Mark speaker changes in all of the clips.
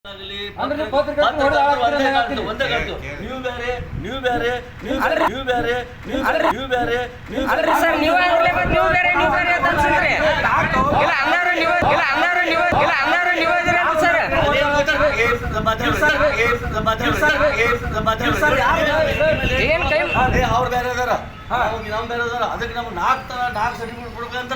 Speaker 1: ನೀವು ಅವ್ರು ಬೇರೆ ಅದಾರ ನಾವು ಬೇರೆ ಅದಾರ ಅದಕ್ಕೆ ನಮ್ಗೆ ನಾಲ್ಕು ಸರ್ಟಿಫಿಕೇಟ್ ಕೊಡ್ಬೇಕಂತ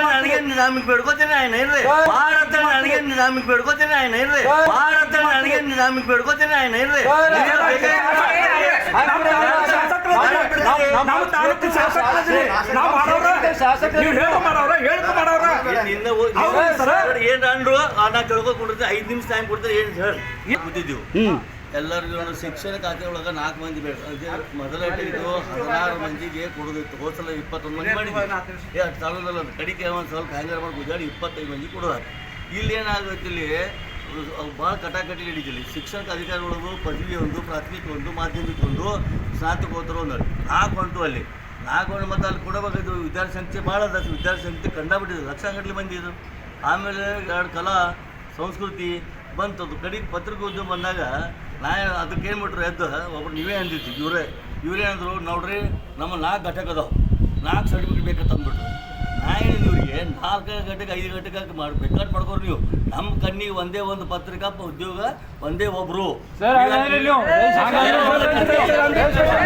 Speaker 1: ನನಗೆ ನಿಧಾಮಿಕ್ ಬೇಡ್ಕೋತೀನಿ ఆయన ಇರ್ರಿ ಭಾರತ ನನಗೆ ನಿಧಾಮಿಕ್ ಬೇಡ್ಕೋತೀನಿ ఆయన ಇರ್ರಿ ಭಾರತ ನನಗೆ ನಿಧಾಮಿಕ್ ಬೇಡ್ಕೋತೀನಿ ఆయన ಇರ್ರಿ ಏನ್ ಅಂದ್ರು ನಾ ಕೇಳ್ಕೊಂಡ್ರೆ 5 ನಿಮಿಷ ಟೈಮ್ ಕೊಡ್ತಾರೆ ಏನ್ ಹೇಳಿ ಕೂತಿದ್ದೀವಿ ಎಲ್ಲರಿಗೂ ಶಿಕ್ಷಣ ಖಾತೆ ಒಳಗೆ 4 ಮಂದಿ ಬೇಕು ಮೊದಲ ಇದು 16 ಮಂದಿಗೆ ಕೊಡೋದಿತ್ತು ಹೋದ್ಸಲ 21 ಮಂದಿ ಮಾಡಿದ್ವಿ ಸ್ಥಳದಲ್ಲ ಕಡಿಕೆ ಒಂದು ಸ್ವಲ್ಪ ಹ್ಯಾಂಗರ್ ಮಾಡಿ ಗುಜಾಡಿ 25 ಮಂದಿ ಕೊಡೋದು ಇಲ್ಲಿ ಏನಾಗುತ್ತೆ ಇಲ್ಲಿ ಭಾಳ ಕಟಾಕಟಿ ಹಿಡಿತಿಲ್ಲ ಶಿಕ್ಷಣ ಅಧಿಕಾರಿಗಳಿಗೂ ಪದವಿ ಒಂದು ಪ್ರಾಥಮಿಕ ಒಂದು ಮಾಧ್ಯಮಿಕ ಒಂದು ಸ್ನಾತಕೋತ್ತರ ಒಂದು 4 ಹೊಂಟು ಅಲ್ಲಿ 4 ಹೊಂಟು ಮತ್ತು ಅಲ್ಲಿ ಕೊಡಬೇಕಾಯ್ತು ವಿದ್ಯಾರ್ಥಿ ಸಂಖ್ಯೆ ಭಾಳ ಅದ ವಿದ್ಯಾರ್ಥಿ ಸಂಖ್ಯೆ ಕಂಡಾಬಿಟ್ಟಿದೆ ಲಕ್ಷಗಟ್ಟಲೆ ಮಂದಿ ಇದು ಆಮೇಲೆ 2 ಕಲಾ ಸಂಸ್ಕೃತಿ ಬಂತದ್ದು ಕಡೆಗೆ ಪತ್ರಿಕೋದ್ಯಮ ಬಂದಾಗ ನಾ ಅದಕ್ಕೆ ಏನು ಬಿಟ್ರು ಎದ್ದು ಒಬ್ರು ನೀವೇ ಅಂದಿದ್ದು ಇವರೇ ಅಂದರು ನೋಡ್ರಿ ನಮ್ಮ 4 ಘಟಕ ಅದಾವೆ 4 ಸರ್ಟಿಫಿಕೇಟ್ ಬೇಕಂತ ಅಂದ್ಬಿಟ್ರು ನಾ ಹೇಳಿದ್ದು ಇವರಿಗೆ 4 ಗಂಟೆಗೆ 5 ಗಂಟೆಗೆ ಬೇಕಾಟ್ ಮಾಡ್ಕೋರಿ ನೀವು ನಮ್ಮ ಕಣ್ಣಿಗೆ ಒಂದೇ ಒಂದು ಪತ್ರಿಕಾ ಉದ್ಯೋಗ ಒಂದೇ ಒಬ್ಬರು